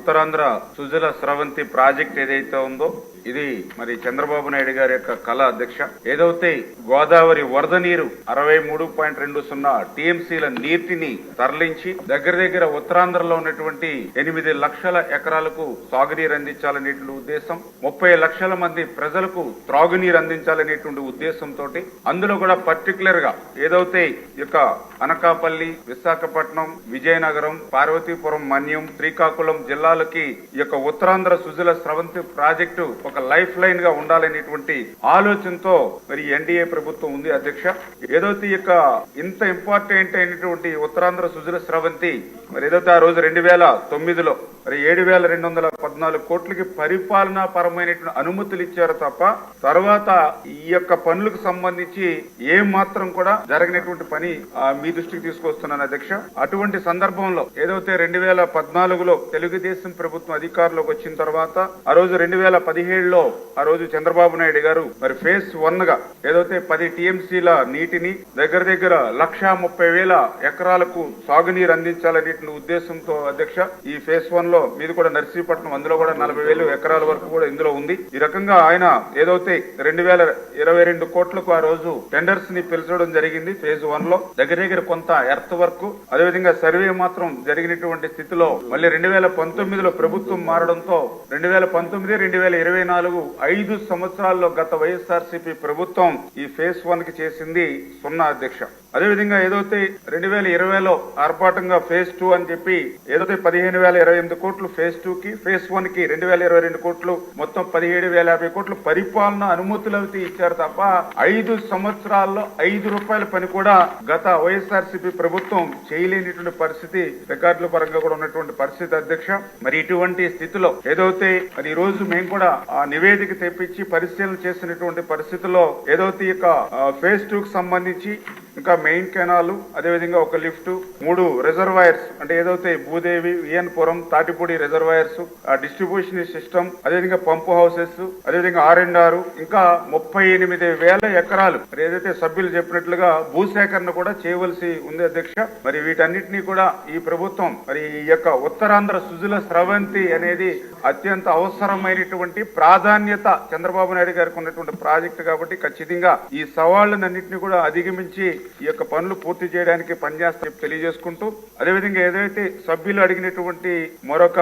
Uttarandhra Sujala Sravanthi project ఏదైతే ఉందో ఇది మరి చంద్రబాబు నాయుడు గారి యొక్క కళ అధ్యక్ష. ఏదైతే గోదావరి వరద నీరు 63.20 టీఎంసీల నీటిని తరలించి దగ్గర ఉత్తరాంధ్రలో ఉన్నటువంటి 8 లక్షల ఎకరాలకు సాగునీరు అందించాలనేటువంటి ఉద్దేశం, 30 లక్షల మంది ప్రజలకు త్రాగునీరు అందించాలనేటువంటి ఉద్దేశంతో అందులో కూడా పర్టికులర్ గా ఏదైతే యొక్క అనకాపల్లి, విశాఖపట్నం, విజయనగరం, పార్వతీపురం, మన్యం, శ్రీకాకుళం జిల్లాలకి ఈ యొక్క ఉత్తరాంధ్ర సుజల స్రవంతి ప్రాజెక్టు ఒక లైఫ్ లైన్ గా ఉండాలనేటువంటి ఆలోచనతో మరి ఎన్డీఏ ప్రభుత్వం ఉంది అధ్యక్ష. ఏదైతే ఈ యొక్క ఇంత ఇంపార్టెంట్ అయినటువంటి ఉత్తరాంధ్ర సుజల స్రవంతి మరి ఏదైతే ఆ రోజు 2009లో మరి 7,214 కోట్లకి పరిపాలనా పరమైనటువంటి అనుమతులు ఇచ్చారు తప్ప తర్వాత ఈ యొక్క పనులకు సంబంధించి ఏం మాత్రం కూడా జరగనటువంటి పని మీ దృష్టికి తీసుకొస్తున్నాను అధ్యక్ష. అటువంటి సందర్భంలో ఏదైతే 2014లో తెలుగుదేశం ప్రభుత్వం అధికారంలోకి వచ్చిన తర్వాత ఆ రోజు 2017లో ఆ రోజు చంద్రబాబు నాయుడు గారు మరి ఫేజ్ 1 గా ఏదైతే 10 టీఎంసీల నీటిని దగ్గర 1,30,000 ఎకరాలకు సాగునీరు అందించాలనేటువంటి ఉద్దేశంతో అధ్యక్ష ఈ ఫేజ్ 1 లో మీది కూడా నర్సీపట్నం, అందులో కూడా 40,000 ఎకరాల వరకు కూడా ఇందులో ఉంది. ఈ రకంగా ఆయన ఏదైతే 2,022 కోట్లకు ఆ రోజు టెండర్స్ ని పిలిచడం జరిగింది. ఫేజ్ 1 లో దగ్గర కొంత ఎర్త్ వర్క్, అదేవిధంగా సర్వే మాత్రం జరిగినటువంటి స్థితిలో మళ్ళీ 2019లో ప్రభుత్వం మారడంతో 2019, 2024 5 సంవత్సరాల్లో గత వైఎస్ఆర్సీపీ ప్రభుత్వం ఈ ఫేజ్ 1 కి చేసింది 0 అధ్యక్ష. అదేవిధంగా ఏదైతే 2020లో ఆర్భాటంగా ఫేజ్ 2 అని చెప్పి ఏదైతే 15,028 కోట్లు ఫేజ్ 2 కి, ఫేజ్ 1 కి 2,022 కోట్లు, మొత్తం 17,050 కోట్లు పరిపాలన అనుమతులు అయితే ఇచ్చారు తప్ప 5 సంవత్సరాల్లో 5 రూపాయల పని కూడా గత వైఎస్ఆర్సీపీ ప్రభుత్వం చేయలేనిటువంటి పరిస్థితి రికార్డుల పరంగా కూడా ఉన్నటువంటి పరిస్థితి అధ్యక్ష. మరి ఇటువంటి స్థితిలో ఏదైతే మరి ఈ రోజు మేము కూడా ఆ నివేదిక తెప్పించి పరిశీలన చేసినటువంటి పరిస్థితుల్లో ఏదైతే ఇక ఫేజ్ 2 కి సంబంధించి ఇంకా మెయిన్ కెనాల్, అదేవిధంగా ఒక లిఫ్ట్, 3 రిజర్వాయర్స్ అంటే ఏదైతే Bhudevi, VNPuram, Tatipudi reservoirs, distribution system, అదేవిధంగా పంపు హౌసెస్, అదేవిధంగా R&R, ఇంకా 38,000 ఎకరాలు మరి ఏదైతే సభ్యులు చెప్పినట్లుగా భూసేకరణ కూడా చేయవలసి ఉంది అధ్యక్ష. మరి వీటన్నిటినీ కూడా ఈ ప్రభుత్వం మరి ఈ యొక్క ఉత్తరాంధ్ర సుజల స్రవంతి అనేది అత్యంత అవసరమైనటువంటి ప్రాధాన్యత చంద్రబాబు నాయుడు గారికి ఉన్నటువంటి ప్రాజెక్టు కాబట్టి ఖచ్చితంగా ఈ సవాళ్లన్నింటినీ కూడా అధిగమించి ఈ యొక్క పనులు పూర్తి చేయడానికి పనిచేస్తా తెలియజేసుకుంటూ, అదేవిధంగా ఏదైతే సభ్యులు అడిగినటువంటి మరొక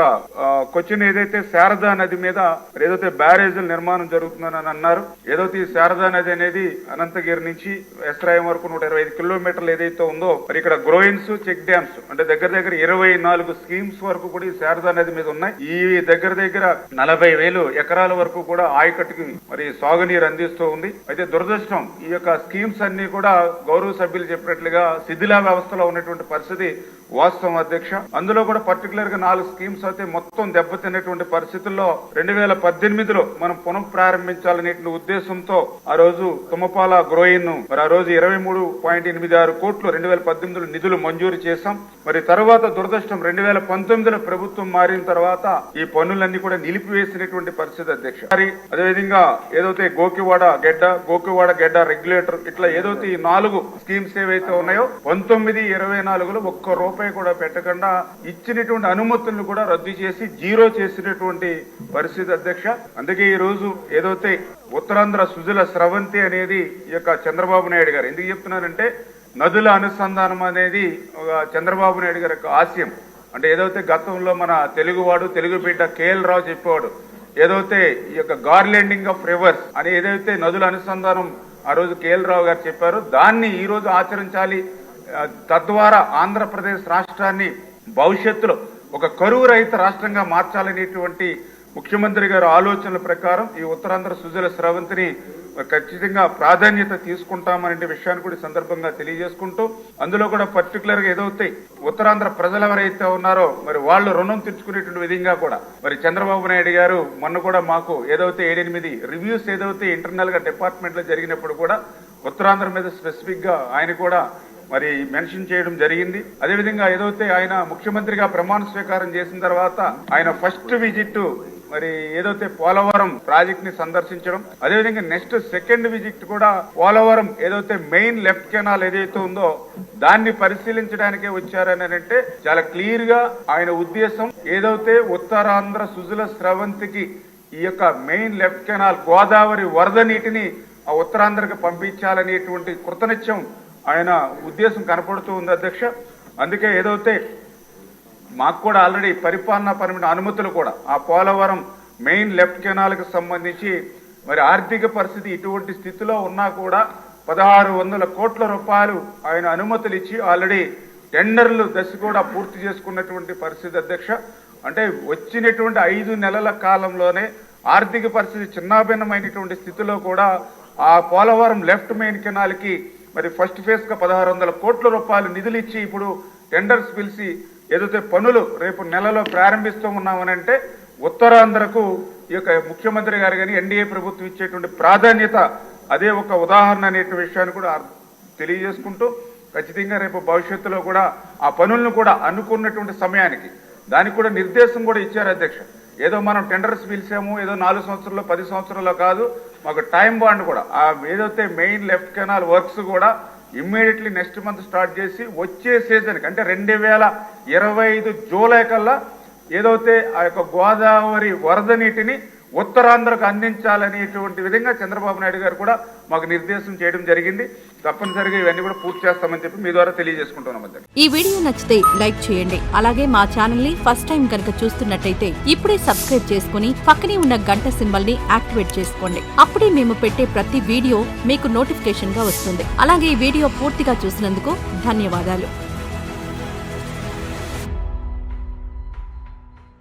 క్వశ్చన్ ఏదైతే శారదా నది మీద ఏదైతే బ్యారేజీల నిర్మాణం జరుగుతుందని అన్నారు. ఏదైతే ఈ శారదా నది అనేది అనంతగిరి నుంచి ఎస్రాయం వరకు 125 కిలోమీటర్లు ఏదైతే ఉందో మరి ఇక్కడ గ్రోయిన్స్, చెక్ డ్యామ్స్ అంటే దగ్గర 24 స్కీమ్స్ వరకు కూడా ఈ శారదా నది మీద ఉన్నాయి. ఈ దగ్గర 40,000 ఎకరాల వరకు కూడా ఆయకట్టుకి మరి సాగునీరు అందిస్తూ ఉంది. అయితే దురదృష్టం ఈ యొక్క స్కీమ్స్ అన్ని కూడా గౌరవ సభ్యులు చెప్పినట్లుగా శిథిలా వ్యవస్థలో ఉన్నటువంటి పరిస్థితి వాస్తవం అధ్యక్ష. అందులో కూడా పర్టికులర్ గా 4 స్కీమ్స్ అయితే మొత్తం దెబ్బతిన్నటువంటి పరిస్థితుల్లో 2018లో మనం పునః ప్రారంభించాలనే ఉద్దేశంతో ఆ రోజు తుమ్మపాల గ్రోయిన్ మరి ఆ రోజు 23.86 కోట్లు 2018లో నిధులు మంజూరు చేశాం. మరి తర్వాత దురదృష్టం 2019లో ప్రభుత్వం మారిన తర్వాత ఈ పనులన్నీ కూడా నిలిపివేసినటువంటి పరిస్థితి అధ్యక్ష. అదేవిధంగా ఏదైతే గోకివాడ గెడ్డ రెగ్యులేటర్ ఇట్లా ఏదైతే ఈ 4 స్కీమ్స్ ఏవైతే ఉన్నాయో 19-24లో ఒక్క రూపాయి కూడా పెట్టకుండా ఇచ్చినటువంటి అనుమతులను కూడా రద్దు చేసి జీరో చేసినటువంటి పరిస్థితి అధ్యక్ష. అందుకే ఈ రోజు ఏదైతే ఉత్తరాంధ్ర సుజల స్రవంతి అనేది ఈ యొక్క చంద్రబాబు నాయుడు గారు ఎందుకు చెప్తున్నారంటే నదుల అనుసంధానం అనేది చంద్రబాబు నాయుడు గారి యొక్క ఆశయం. అంటే ఏదైతే గతంలో మన తెలుగు బిడ్డ KL రావు చెప్పేవాడు ఏదైతే ఈ యొక్క గార్లెండింగ్ ఆఫ్ రివర్స్ అని ఏదైతే నదుల అనుసంధానం ఆ రోజు KL రావు గారు చెప్పారు, దాన్ని ఈ రోజు ఆచరించాలి. తద్వారా ఆంధ్రప్రదేశ్ రాష్ట్రాన్ని భవిష్యత్తులో ఒక కరువు రహిత రాష్ట్రంగా మార్చాలనేటువంటి ముఖ్యమంత్రి గారి ఆలోచనల ప్రకారం ఈ ఉత్తరాంధ్ర సుజల స్రవంతిని ఖచ్చితంగా ప్రాధాన్యత తీసుకుంటామనే విషయాన్ని కూడా సందర్భంగా తెలియజేసుకుంటూ, అందులో కూడా పర్టికులర్ గా ఏదైతే ఉత్తరాంధ్ర ప్రజలు ఎవరైతే ఉన్నారో మరి వాళ్ళు రుణం తీర్చుకునేటువంటి విధంగా కూడా మరి చంద్రబాబు నాయుడు గారు మొన్న కూడా మాకు ఏదైతే 7-8 రివ్యూస్ ఏదైతే ఇంటర్నల్ గా డిపార్ట్మెంట్ లో జరిగినప్పుడు కూడా ఉత్తరాంధ్ర మీద స్పెసిఫిక్ గా ఆయన కూడా మరి మెన్షన్ చేయడం జరిగింది. అదేవిధంగా ఏదైతే ఆయన ముఖ్యమంత్రిగా ప్రమాణ స్వీకారం చేసిన తర్వాత ఆయన ఫస్ట్ విజిట్ మరి ఏదైతే పోలవరం ప్రాజెక్ట్ ని సందర్శించడం, అదేవిధంగా నెక్స్ట్ సెకండ్ విజిట్ కూడా పోలవరం ఏదైతే మెయిన్ లెఫ్ట్ కెనాల్ ఏదైతే ఉందో దాన్ని పరిశీలించడానికే వచ్చారని అంటే చాలా క్లియర్ గా ఆయన ఉద్దేశం ఏదైతే ఉత్తరాంధ్ర సుజల స్రవంతికి ఈ యొక్క మెయిన్ లెఫ్ట్ కెనాల్ గోదావరి వరద నీటిని ఆ ఉత్తరాంధ్రకి పంపించాలనేటువంటి కృతనిశ్చయం ఆయన ఉద్దేశం కనపడుతూ ఉంది అధ్యక్ష. అందుకే ఏదైతే మాకు కూడా ఆల్రెడీ పరిపాలనాపరమైన అనుమతులు కూడా ఆ పోలవరం మెయిన్ లెఫ్ట్ కెనాల్ కి సంబంధించి మరి ఆర్థిక పరిస్థితి ఇటువంటి స్థితిలో ఉన్నా కూడా 1600 కోట్ల రూపాయలు ఆయన అనుమతులు ఇచ్చి ఆల్రెడీ టెండర్లు దశ కూడా పూర్తి చేసుకున్నటువంటి పరిస్థితి అధ్యక్ష. అంటే వచ్చినటువంటి 5 నెలల కాలంలోనే ఆర్థిక పరిస్థితి చిన్నాభిన్నమైనటువంటి స్థితిలో కూడా ఆ పోలవరం లెఫ్ట్ మెయిన్ కెనాల్ కి మరి ఫస్ట్ ఫేజ్ గా 1600 కోట్ల రూపాయలు నిధులు ఇచ్చి ఇప్పుడు టెండర్స్ పిలిచి ఏదైతే పనులు రేపు నెలలో ప్రారంభిస్తూ ఉన్నామనంటే ఉత్తరాంధ్రకు ఈ యొక్క ముఖ్యమంత్రి గారు కానీ ఎన్డీఏ ప్రభుత్వం ఇచ్చేటువంటి ప్రాధాన్యత అదే ఒక ఉదాహరణ అనే విషయాన్ని కూడా తెలియజేసుకుంటూ ఖచ్చితంగా రేపు భవిష్యత్తులో కూడా ఆ పనులను కూడా అనుకున్నటువంటి సమయానికి దానికి కూడా నిర్దేశం కూడా ఇచ్చారు అధ్యక్ష. ఏదో మనం టెండర్స్ పిలిచాము ఏదో 4 సంవత్సరాల్లో 10 సంవత్సరాల్లో కాదు, మాకు టైం బాండ్ కూడా ఆ ఏదైతే మెయిన్ లెఫ్ట్ కెనాల్ వర్క్స్ కూడా ఇమ్మీడియట్లీ నెక్స్ట్ మంత్ స్టార్ట్ చేసి వచ్చే సీజన్కి అంటే 2025 జూలై కల్లా ఏదైతే ఆ యొక్క గోదావరి వరద నీటిని ఉత్తరాంధ్రకు అందించాలనేటువంటి విధంగా చంద్రబాబు నాయుడు గారు కూడా మాకు నిర్దేశం చేయడం జరిగింది. తప్పనిసరిగా ఇవన్నీ కూడా పూర్తి చేస్తామని చెప్పి మీ ద్వారా తెలియజేసుకుంటున్నాం. ఈ వీడియో నచ్చితే లైక్ చేయండి. అలాగే మా ఛానల్ ని ఫస్ట్ టైం కనుక చూస్తున్నట్టయితే ఇప్పుడే సబ్స్క్రైబ్ చేసుకుని పక్కనే ఉన్న గంట సింబల్ ని యాక్టివేట్ చేసుకోండి. అప్పుడే మేము పెట్టే ప్రతి వీడియో మీకు నోటిఫికేషన్ గా వస్తుంది. అలాగే ఈ వీడియో పూర్తిగా చూసినందుకు ధన్యవాదాలు.